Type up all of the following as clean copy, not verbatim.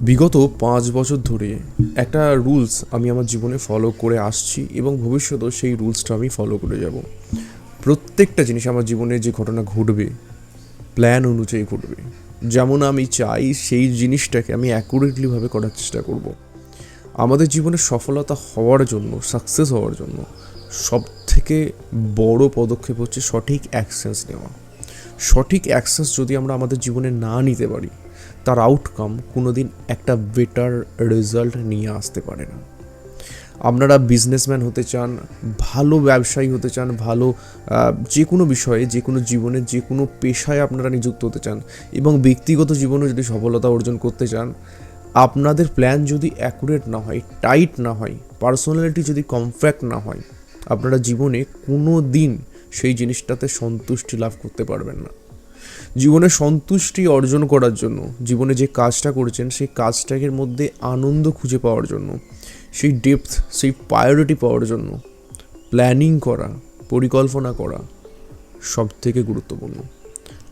বিগত 5 বছর ধরে একটা রুলস আমি আমার জীবনে ফলো করে আসছি এবং ভবিষ্যতেও সেই রুলসটা আমি ফলো করে যাব। প্রত্যেকটা জিনিস আমার জীবনে যে ঘটনা ঘটবে প্ল্যান অনুযায়ী ঘটবে। যেমন আমি চাই সেই জিনিসটাকে আমি অ্যাকুরেটলিভাবে করার চেষ্টা করব। আমাদের জীবনে সফলতা হওয়ার জন্য, সাকসেস হওয়ার জন্য সবথেকে বড় পদক্ষেপ হচ্ছে সঠিক অ্যাকশনস নেওয়া। সঠিক অ্যাকশনস যদি আমরা আমাদের জীবনে না নিতে পারি, তার আউটকাম কোনো দিন একটা বেটার রেজাল্ট নিয়ে আসতে পারে না। আপনারা বিজনেসম্যান হতে চান, ভালো ব্যবসায়ী হতে চান, ভালো যে কোনো বিষয়ে, যে কোনো জীবনের যে কোনো পেশায় আপনারা নিযুক্ত হতে চান এবং ব্যক্তিগত জীবনে যদি সফলতা অর্জন করতে চান, আপনাদের প্ল্যান যদি অ্যাকুরেট না হয়, টাইট না হয়, পার্সোনালিটি যদি কমপ্যাক্ট না হয়, আপনারা জীবনে কোনো দিন সেই জিনিসটাতে সন্তুষ্টি লাভ করতে পারবেন না। জীবনে সন্তুষ্টি অর্জন করার জন্য, জীবনে যে কাজটা করেছেন সেই কাজটাকের মধ্যে আনন্দ খুঁজে পাওয়ার জন্য, সেই ডেপথ, সেই প্রায়োরিটি পাওয়ার জন্য প্ল্যানিং করা, পরিকল্পনা করা সবথেকে গুরুত্বপূর্ণ।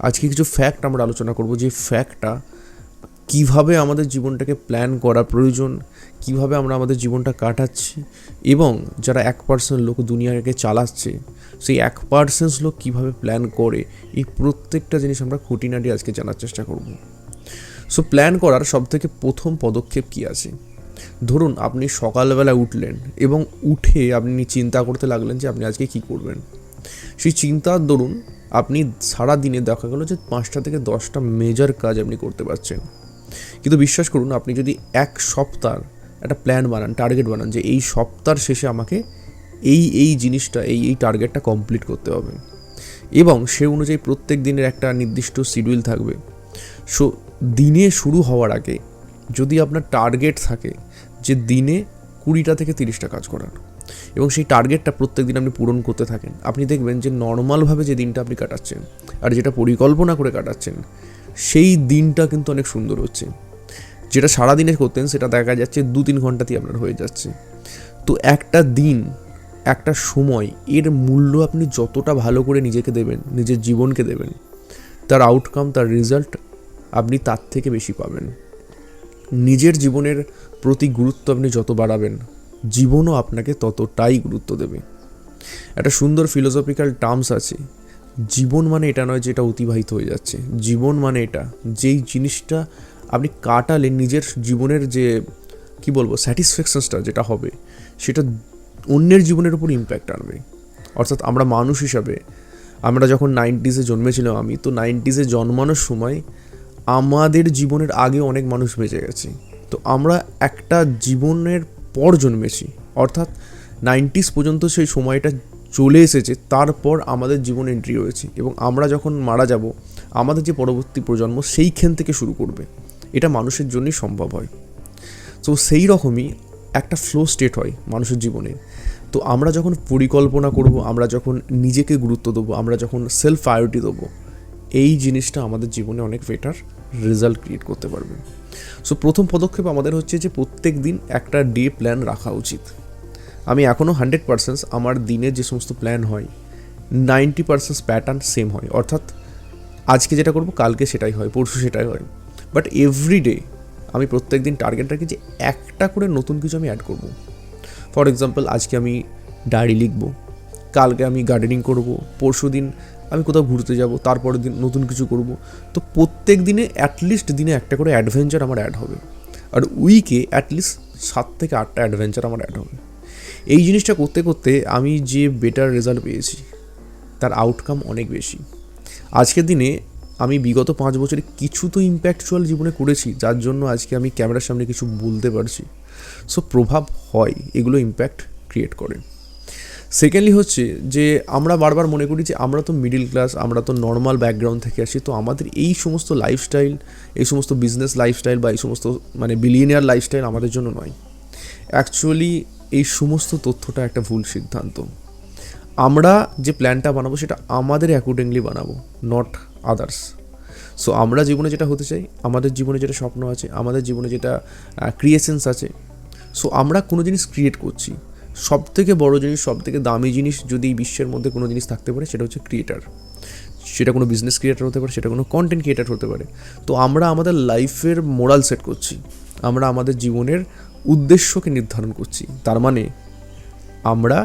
আজকে কিছু ফ্যাক্ট আমরা আলোচনা করব, যে ফ্যাক্টটা কিভাবে আমাদের জীবনটাকে প্ল্যান করা প্রয়োজন, কিভাবে আমরা আমাদের জীবনটা কাটাচ্ছি এবং যারা 1% লোক দুনিয়াকে চালাচ্ছে সেই 1% লোক কীভাবে প্ল্যান করে, এই প্রত্যেকটা জিনিস আমরা খুঁটিনাটি আজকে জানার চেষ্টা করব। সো প্ল্যান করার সবথেকে প্রথম পদক্ষেপ কী আছে? ধরুন আপনি সকালবেলা উঠলেন এবং উঠে আপনি চিন্তা করতে লাগলেন যে আপনি আজকে কী করবেন। সেই চিন্তার দরুন আপনি সারা দিনে দেখা গেল যে 5টা থেকে 10টা মেজর কাজ আপনি করতে পারছেন। কিন্তু বিশ্বাস করুন, আপনি যদি এক সপ্তাহ একটা প্ল্যান বানান, টার্গেট বানান যে এই সপ্তাহের শেষে আমাকে এই জিনিসটা, এই টার্গেটটা কমপ্লিট করতে হবে এবং সে অনুযায়ী প্রত্যেক দিনের একটা নির্দিষ্ট শিডিউল থাকবে। সো দিনে শুরু হওয়ার আগে যদি আপনার টার্গেট থাকে যে দিনে 20টা থেকে 30টা কাজ করার এবং সেই টার্গেটটা প্রত্যেক দিন আপনি পূরণ করতে থাকেন, আপনি দেখবেন যে নর্মালভাবে যে দিনটা আপনি কাটাচ্ছেন আর যেটা পরিকল্পনা করে কাটাচ্ছেন সেই দিনটা কিন্তু অনেক সুন্দর হচ্ছে। যেটা সারাদিনে করতেন সেটা দেখা যাচ্ছে 2-3 ঘন্টাতেই আপনার হয়ে যাচ্ছে। তো একটা দিন, একটা সময়, এর মূল্য আপনি যতটা ভালো করে নিজেকে দেবেন, নিজের জীবনকে দেবেন, তার আউটকাম, তার রেজাল্ট আপনি তার থেকে বেশি পাবেন। নিজের জীবনের প্রতি গুরুত্ব আপনি যত বাড়াবেন, জীবনও আপনাকে ততটাই গুরুত্ব দেবে। একটা সুন্দর ফিলোসফিক্যাল টার্মস আছে, জীবন মানে এটা নয় যে এটা অতিবাহিত হয়ে যাচ্ছে। জীবন মানে এটা যেই জিনিসটা আপনি কাটালে নিজের জীবনের যে কি বলবো স্যাটিসফ্যাকশনসটা যেটা হবে সেটা অন্যের জীবনের উপর ইম্প্যাক্ট আনবে। অর্থাৎ আমরা মানুষ হিসাবে, আমরা যখন 90s জন্মেছিলাম, আমি তো 90s জন্মানোর সময় আমাদের জীবনের আগে অনেক মানুষ বেঁচে গেছে। তো আমরা একটা জীবনের পর জন্মেছি, অর্থাৎ 90s পর্যন্ত সেই সময়টা চলে এসেছে, তারপর আমাদের জীবন এন্ট্রি হয়েছে এবং আমরা যখন মারা যাব আমাদের যে পরবর্তী প্রজন্ম সেইখান থেকে শুরু করবে। এটা মানুষের জন্যই সম্ভব হয়। তো সেই রকমই একটা ফ্লো স্টেট হয় মানুষের জীবনে। তো আমরা যখন পরিকল্পনা করব, আমরা যখন নিজেকে গুরুত্ব দেবো, আমরা যখন সেলফ প্রায়োরিটি দেবো, এই জিনিসটা আমাদের জীবনে অনেক বেটার রেজাল্ট ক্রিয়েট করতে পারবে। সো প্রথম পদক্ষেপ আমাদের হচ্ছে যে প্রত্যেক দিন একটা ডে প্ল্যান রাখা উচিত। আমি এখনও 100% আমার দিনের যে সমস্ত প্ল্যান হয় 90% প্যাটার্ন সেম হয়, অর্থাৎ আজকে যেটা করব কালকে সেটাই হয়, পরশু সেটাই হয়। বাট এভরিডে আমি প্রত্যেক দিন টার্গেট রাখি যে একটা করে নতুন কিছু আমি অ্যাড করব। ফর এক্সাম্পল, আজকে আমি ডায়েরি লিখব, কালকে আমি গার্ডেনিং করব, পরশু দিন আমি কোথাও ঘুরতে যাব, তারপরের দিন নতুন কিছু করব। তো প্রত্যেক দিনে অ্যাটলিস্ট দিনে একটা করে অ্যাডভেঞ্চার আমার অ্যাড হবে, আর উইকে অ্যাটলিস্ট 7 থেকে 8টা অ্যাডভেঞ্চার আমার অ্যাড হবে। এই জিনিসটা করতে করতে আমি যে বেটার রেজাল্ট পেয়েছি তার আউটকাম অনেক বেশি। আজকের দিনে আমি বিগত 5 বছরে কিছু তো ইম্প্যাক্টচুয়াল জীবনে করেছি, যার জন্য আজকে আমি ক্যামেরার সামনে কিছু বলতে পারছি। সো প্রভাব হয়, এগুলো ইম্প্যাক্ট ক্রিয়েট করে। সেকেন্ডলি হচ্ছে যে আমরা বারবার মনে করি যে আমরা তো মিডিল ক্লাস, আমরা তো নর্মাল ব্যাকগ্রাউন্ড থেকে আসি, তো আমাদের এই সমস্ত লাইফস্টাইল, এই সমস্ত বিজনেস লাইফস্টাইল বা এই সমস্ত বিলিয়নিয়ার লাইফস্টাইল আমাদের জন্য নয়। অ্যাকচুয়ালি এই সমস্ত তথ্যটা একটা ভুল সিদ্ধান্ত। আমরা যে প্ল্যানটা বানাবো সেটা আমাদের অ্যাকর্ডিংলি বানাবো, নট আদার্স। সো আমরা জীবনে যেটা হতে চাই, আমাদের জীবনে যেটা স্বপ্ন আছে, আমাদের জীবনে যেটা ক্রিয়েশনস আছে, সো আমরা কোনো জিনিস ক্রিয়েট করছি। সবথেকে বড় জিনিস, সবথেকে দামি জিনিস যদি এই বিশ্বের মধ্যে কোনো জিনিস থাকতে পারে সেটা হচ্ছে ক্রিয়েটার। সেটা কোনো বিজনেস ক্রিয়েটার হতে পারে, সেটা কোনো কন্টেন্ট ক্রিয়েটার হতে পারে। তো আমরা আমাদের লাইফের মোরাল সেট করছি, আমরা আমাদের জীবনের উদ্দেশ্যকে নির্ধারণ করছি। তার মানে আমরা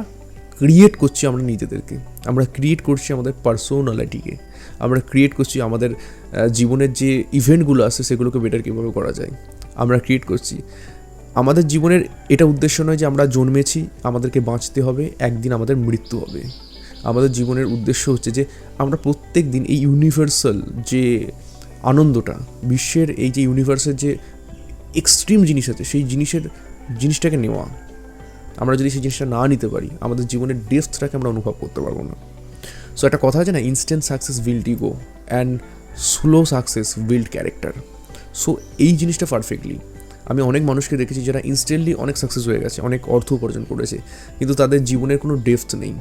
ক্রিয়েট করছি আমরা নিজেদেরকে, আমরা ক্রিয়েট করছি আমাদের পার্সোনালিটিকে, আমরা ক্রিয়েট করছি আমাদের জীবনের যে ইভেন্টগুলো আছে সেগুলোকে বেটার কীভাবে করা যায়। আমরা ক্রিয়েট করছি আমাদের জীবনের এটা উদ্দেশ্য নয় যে আমরা জন্মেছি আমাদেরকে বাঁচতে হবে, একদিন আমাদের মৃত্যু হবে। আমাদের জীবনের উদ্দেশ্য হচ্ছে যে আমরা প্রত্যেক দিন এই ইউনিভার্সাল যে আনন্দটা, বিশ্বের এই যে ইউনিভার্সের যে এক্সট্রিম জিনিস আছে সেই জিনিসটাকে নেওয়া। আমরা যদি সেই জিনিসটা না নিতে পারি আমাদের জীবনের ডেপথটাকে আমরা অনুভব করতে পারবো না। সো একটা কথা আছে না, instant success build ego and slow success build character. So এই জিনিসটা পারফেক্টলি আমি অনেক মানুষকে দেখেছি যারা ইনস্ট্যান্টলি অনেক সাকসেস হয়ে গেছে, অনেক অর্থ উপার্জন করেছে, কিন্তু তাদের জীবনের কোনো ডেপথ নেই।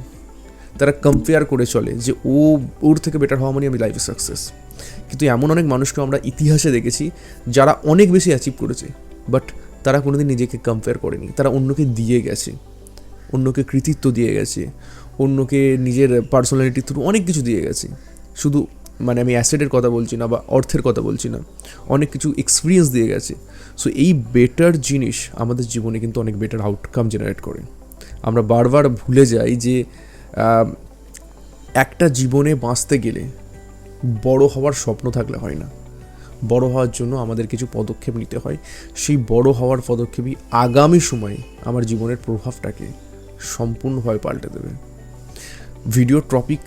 তারা কম্পেয়ার করে চলে যে ওর থেকে বেটার হওয়া মানে আমি লাইফে সাকসেস। কিন্তু এমন অনেক মানুষকে আমরা ইতিহাসে দেখেছি যারা অনেক বেশি অ্যাচিভ করেছে, বাট তারা কোনোদিন নিজেকে কম্পেয়ার করেনি। তারা অন্যকে দিয়ে গেছে, অন্যকে কৃতিত্ব দিয়ে গেছে, অন্যকে নিজের পার্সোনালিটি থ্রু অনেক কিছু দিয়ে গেছে। শুধু মানে আমি অ্যাসেটের কথা বলছি না বা অর্থের কথা বলছি না, অনেক কিছু এক্সপিরিয়েন্স দিয়ে গেছে। সো এই বেটার জিনিস আমাদের জীবনে কিন্তু অনেক বেটার আউটকাম জেনারেট করে। আমরা বারবার ভুলে যাই যে একটা জীবনে বাঁচতে গেলে বড় হওয়ার স্বপ্ন থাকলে হয় না, বড় হওয়ার জন্য আমাদের কিছু পদক্ষেপ নিতে হয়। সেই বড় হওয়ার পদক্ষেপই আগামী সময়ে আমার জীবনের প্রভাবটাকে সম্পূর্ণভাবে পাল্টে দেবে। ভিডিওর টপিক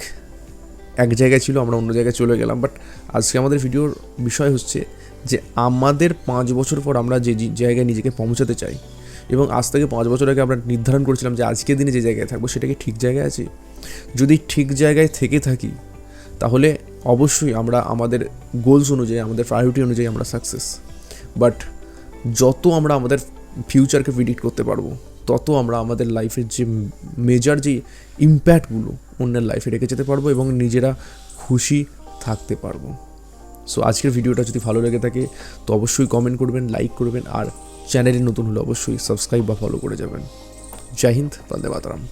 এক জায়গায় ছিল, আমরা অন্য জায়গায় চলে গেলাম, বাট আজকে আমাদের ভিডিওর বিষয় হচ্ছে যে আমাদের 5 বছর পর আমরা যে জায়গায় নিজেকে পৌঁছাতে চাই, এবং আজ থেকে 5 বছর আগে আমরা নির্ধারণ করেছিলাম যে আজকের দিনে যে জায়গায় থাকবো সেটা কি ঠিক জায়গায় আছে। যদি ঠিক জায়গায় থেকে থাকি তাহলে অবশ্যই আমরা আমাদের গোলস অনুযায়ী, আমাদের প্রায়োরিটি অনুযায়ী আমরা সাকসেস। বাট যত আমরা আমাদের ফিউচারকে প্রিডিক্ট করতে পারবো তত আমরা আমাদের লাইফের যে মেজর যে ইম্প্যাক্টগুলো অন্যের লাইফে রেখে যেতে পারবো এবং নিজেরা খুশি থাকতে পারবো। সো আজকের ভিডিওটা যদি ভালো লেগে থাকে তো অবশ্যই কমেন্ট করবেন, লাইক করবেন, আর চ্যানেলে নতুন হলে অবশ্যই সাবস্ক্রাইব বা ফলো করে যাবেন। জয় হিন্দ, বন্দে মাতরম।